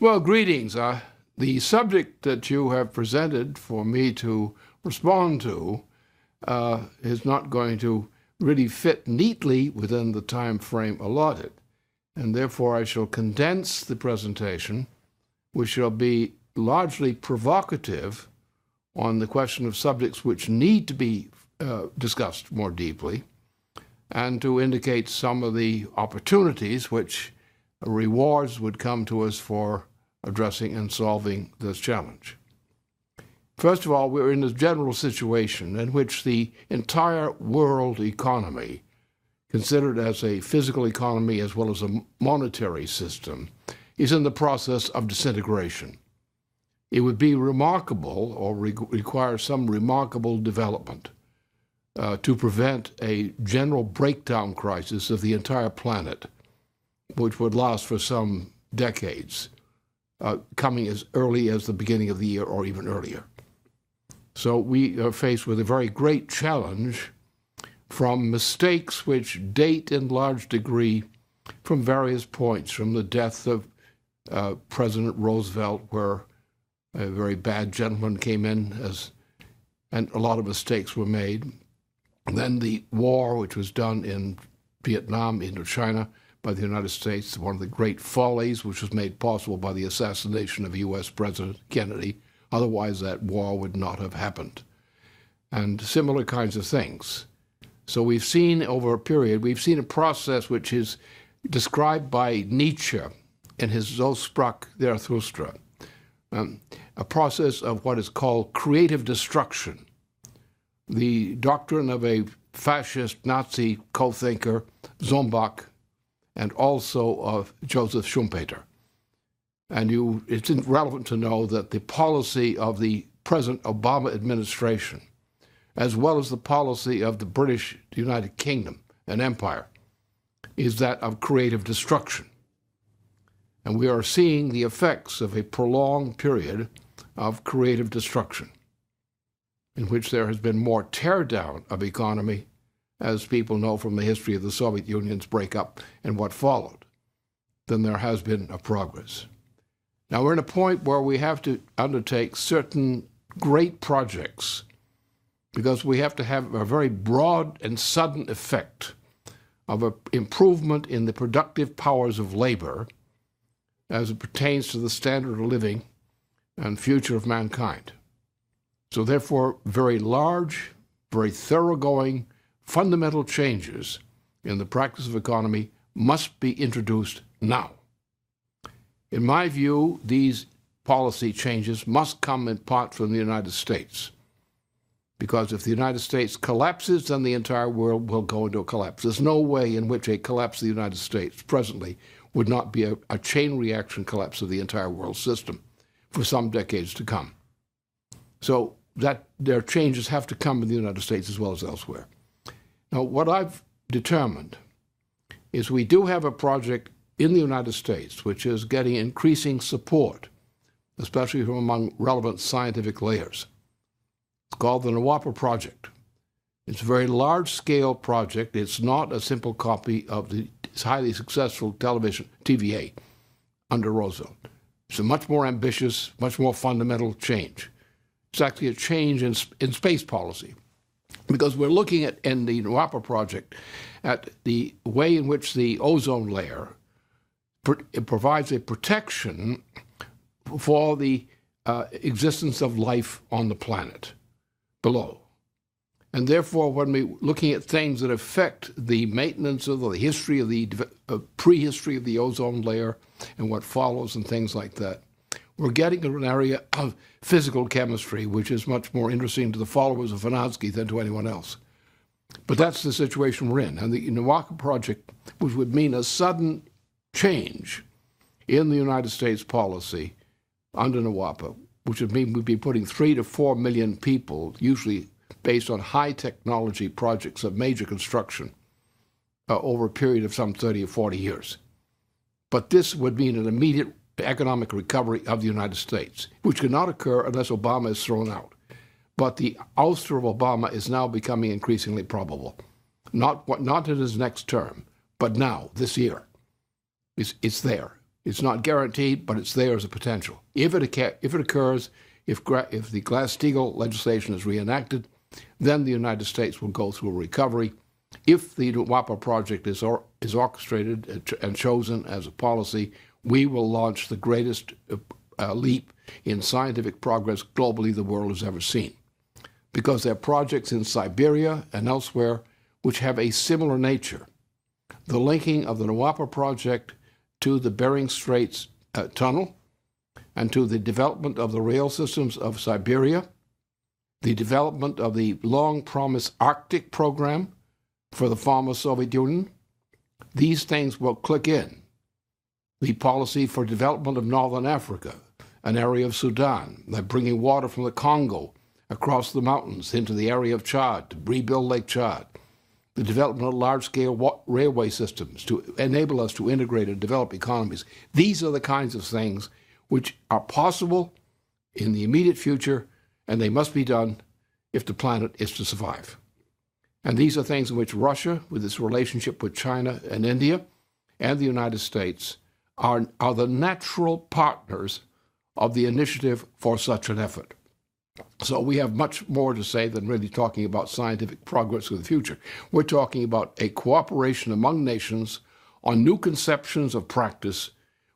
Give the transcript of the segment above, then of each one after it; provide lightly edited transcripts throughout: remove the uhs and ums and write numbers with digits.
Well, greetings. The subject that you have presented for me to respond to is not going to really fit neatly within the time frame allotted, and therefore I shall condense the presentation, which shall be largely provocative on the question of subjects which need to be discussed more deeply, and to indicate some of the opportunities which rewards would come to us for addressing and solving this challenge. First of all, we're in a general situation in which the entire world economy, considered as a physical economy as well as a monetary system, is in the process of disintegration. It would be remarkable, or require some remarkable development, to prevent a general breakdown crisis of the entire planet, which would last for some decades, coming as early as the beginning of the year or even earlier. So we are faced with a very great challenge from mistakes which date in large degree from various points, from the death of President Roosevelt, where a very bad gentleman came in and a lot of mistakes were made. And then the war, which was done in Vietnam, Indochina, by the United States, one of the great follies, which was made possible by the assassination of U.S. President Kennedy. Otherwise, that war would not have happened. And similar kinds of things. So we've seen over a period, we've seen a process which is described by Nietzsche in his So sprach Zarathustra, a process of what is called creative destruction. The doctrine of a fascist Nazi co-thinker, Zombach, and also of Joseph Schumpeter. And it's relevant to know that the policy of the present Obama administration, as well as the policy of the British United Kingdom and Empire, is that of creative destruction. And we are seeing the effects of a prolonged period of creative destruction, in which there has been more tear down of economy, as people know from the history of the Soviet Union's breakup and what followed, than there has been a progress. Now we're in a point where we have to undertake certain great projects because we have to have a very broad and sudden effect of an improvement in the productive powers of labor as it pertains to the standard of living and future of mankind. So therefore, very large, very thoroughgoing, fundamental changes in the practice of economy must be introduced now. In my view, these policy changes must come in part from the United States, because if the United States collapses, then the entire world will go into a collapse. There's no way in which a collapse of the United States presently would not be a chain reaction collapse of the entire world system for some decades to come. So that their changes have to come in the United States as well as elsewhere. Now, what I've determined is we do have a project in the United States which is getting increasing support, especially from among relevant scientific layers. It's called the NWAPA Project. It's a very large-scale project. It's not a simple copy of the highly successful television, TVA, under Roosevelt. It's a much more ambitious, much more fundamental change. It's actually a change in space policy, because we're looking at, in the NWAPA project, at the way in which the ozone layer provides a protection for the existence of life on the planet below. And therefore, when we're looking at things that affect the maintenance of the history of the prehistory of the ozone layer and what follows and things like that, we're getting into an area of physical chemistry, which is much more interesting to the followers of Vanansky than to anyone else. But that's the situation we're in. And the NWAPA project, which would mean a sudden change in the United States policy under NWAPA, which would mean we'd be putting 3 to 4 million people, usually based on high technology projects of major construction, over a period of some 30 or 40 years. But this would mean an immediate economic recovery of the United States, which cannot occur unless Obama is thrown out. But the ouster of Obama is now becoming increasingly probable. Not in his next term, but now, this year. It's there. It's not guaranteed, but it's there as a potential. If it occurs, if the Glass-Steagall legislation is reenacted, then the United States will go through a recovery. If the NWAPA project is orchestrated and chosen as a policy, we will launch the greatest leap in scientific progress globally the world has ever seen. Because there are projects in Siberia and elsewhere which have a similar nature. The linking of the NWAPA project to the Bering Straits tunnel and to the development of the rail systems of Siberia, the development of the long-promised Arctic program for the former Soviet Union, these things will click in. The policy for development of Northern Africa, an area of Sudan, like bringing water from the Congo across the mountains into the area of Chad to rebuild Lake Chad, the development of large-scale railway systems to enable us to integrate and develop economies. These are the kinds of things which are possible in the immediate future, and they must be done if the planet is to survive. And these are things in which Russia, with its relationship with China and India and the United States, are the natural partners of the initiative for such an effort. So we have much more to say than really talking about scientific progress in the future. We're talking about a cooperation among nations on new conceptions of practice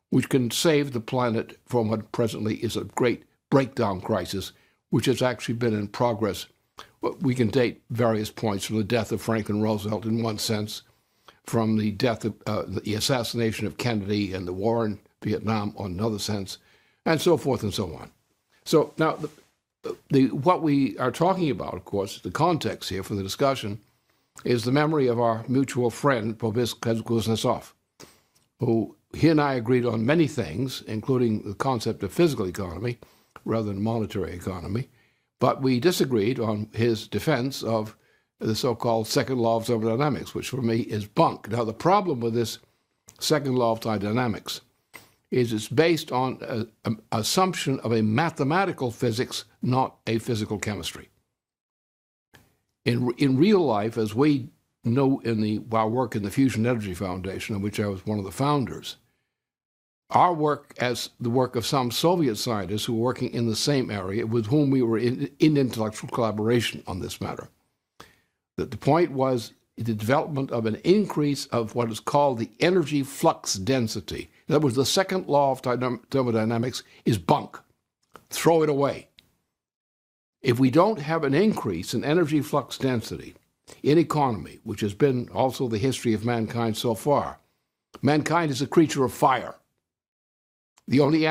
which can save the planet from what presently is a great breakdown crisis, which has actually been in progress. We can date various points from the death of Franklin Roosevelt in one sense, from the death of the assassination of Kennedy and the war in Vietnam on another sense, and so forth and so on. So now, what we are talking about, of course, the context here for the discussion, is the memory of our mutual friend, Boris Kuznetsov, who he and I agreed on many things, including the concept of physical economy rather than monetary economy, but we disagreed on his defense of the so-called second law of thermodynamics, which for me is bunk. Now, the problem with this second law of thermodynamics is it's based on an assumption of a mathematical physics, not a physical chemistry. In real life, as we know in our work in the Fusion Energy Foundation, of which I was one of the founders, our work as the work of some Soviet scientists who were working in the same area with whom we were in intellectual collaboration on this matter. That the point was the development of an increase of what is called the energy flux density. In other words, the second law of thermodynamics is bunk. Throw it away. If we don't have an increase in energy flux density in economy, which has been also the history of mankind so far, mankind is a creature of fire. The only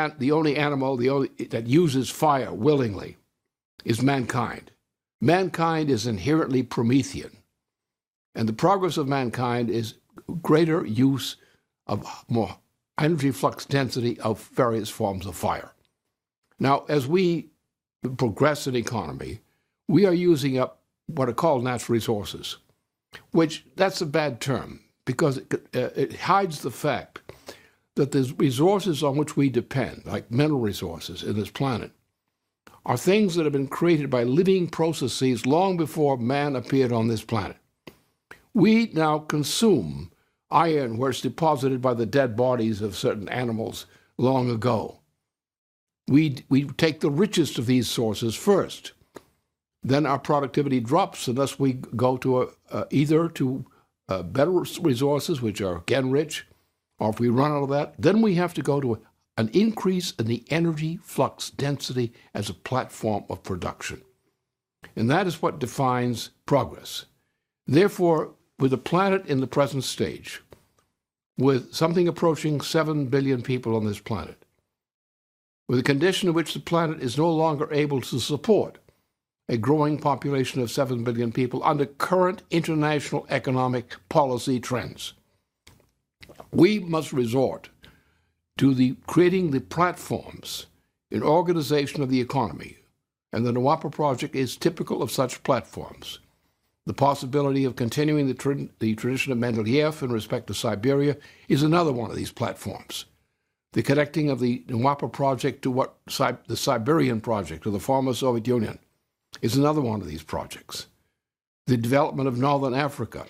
animal that uses fire willingly is mankind. Mankind is inherently Promethean. And the progress of mankind is greater use of more energy flux density of various forms of fire. Now, as we progress in economy, we are using up what are called natural resources, which that's a bad term because it hides the fact that the resources on which we depend, like mineral resources in this planet, are things that have been created by living processes long before man appeared on this planet. We now consume iron where it's deposited by the dead bodies of certain animals long ago. We take the richest of these sources first. Then our productivity drops unless we go to either to better resources, which are again rich, or if we run out of that, then we have to go to an increase in the energy flux density as a platform of production. And that is what defines progress. Therefore, with the planet in the present stage, with something approaching 7 billion people on this planet, with a condition in which the planet is no longer able to support a growing population of 7 billion people under current international economic policy trends, we must resort to creating the platforms in organization of the economy. And the NWAPA project is typical of such platforms. The possibility of continuing the tradition of Mendeleev in respect to Siberia is another one of these platforms. The connecting of the NWAPA project to the Siberian project, or the former Soviet Union, is another one of these projects. The development of Northern Africa,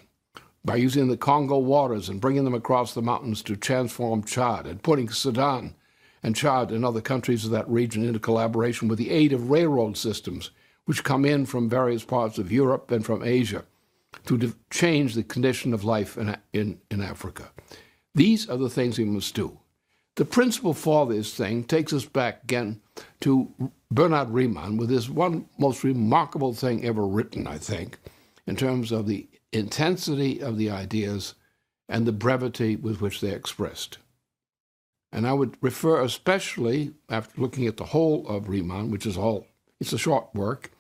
by using the Congo waters and bringing them across the mountains to transform Chad, and putting Sudan and Chad and other countries of that region into collaboration with the aid of railroad systems, which come in from various parts of Europe and from Asia to change the condition of life in Africa. These are the things we must do. The principle for this thing takes us back again to Bernard Riemann with this one most remarkable thing ever written, I think, in terms of the intensity of the ideas and the brevity with which they're expressed. And I would refer especially, after looking at the whole of Riemann, which is it's a short work,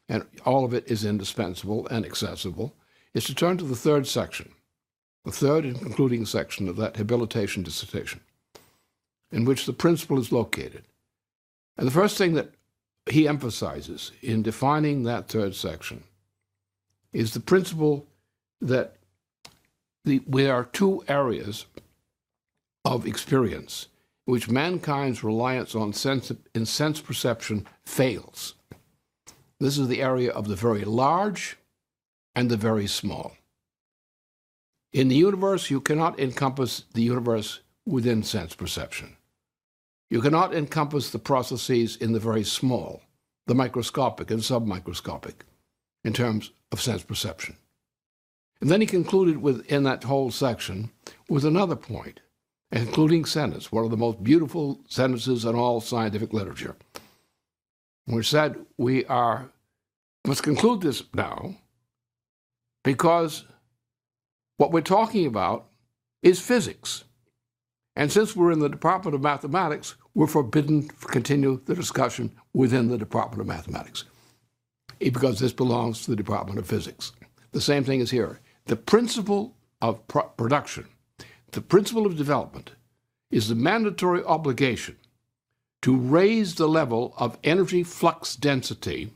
and all of it is indispensable and accessible, is to turn to the third section, the third and concluding section of that habilitation dissertation, in which the principle is located. And the first thing that he emphasizes in defining that third section is the principle that there are two areas of experience in which mankind's reliance on sense perception fails. This is the area of the very large and the very small. In the universe, you cannot encompass the universe within sense perception. You cannot encompass the processes in the very small, the microscopic and submicroscopic, in terms of sense perception. And then he concluded within that whole section with another point, a concluding sentence, one of the most beautiful sentences in all scientific literature, which said, we must conclude this now because what we're talking about is physics. And since we're in the Department of Mathematics, we're forbidden to continue the discussion within the Department of Mathematics because this belongs to the Department of Physics. The same thing is here. The principle of production, the principle of development, is the mandatory obligation to raise the level of energy flux density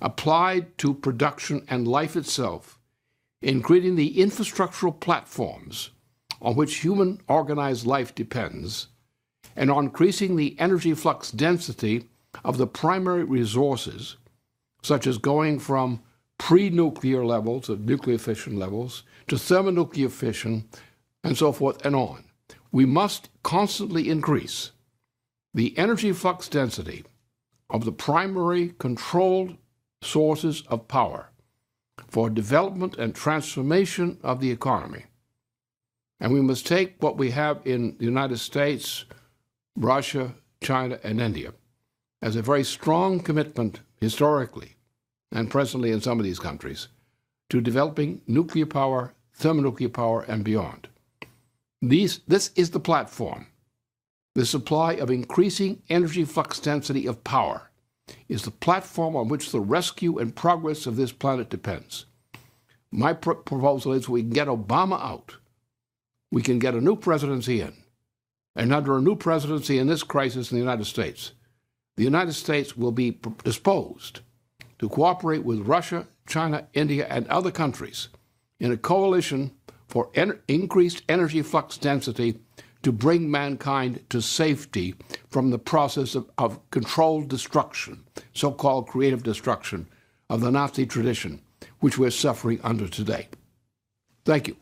applied to production and life itself in creating the infrastructural platforms on which human organized life depends, and on increasing the energy flux density of the primary resources, such as going from pre-nuclear levels, of nuclear fission levels, to thermonuclear fission, and so forth and on. We must constantly increase the energy flux density of the primary controlled sources of power for development and transformation of the economy. And we must take what we have in the United States, Russia, China, and India as a very strong commitment historically and presently in some of these countries to developing nuclear power, thermonuclear power, and beyond. This is the platform. The supply of increasing energy flux density of power is the platform on which the rescue and progress of this planet depends. My proposal is we can get Obama out. We can get a new presidency in. And under a new presidency in this crisis in the United States will be disposed to cooperate with Russia, China, India, and other countries in a coalition for increased energy flux density to bring mankind to safety from the process of controlled destruction, so-called creative destruction of the Nazi tradition, which we're suffering under today. Thank you.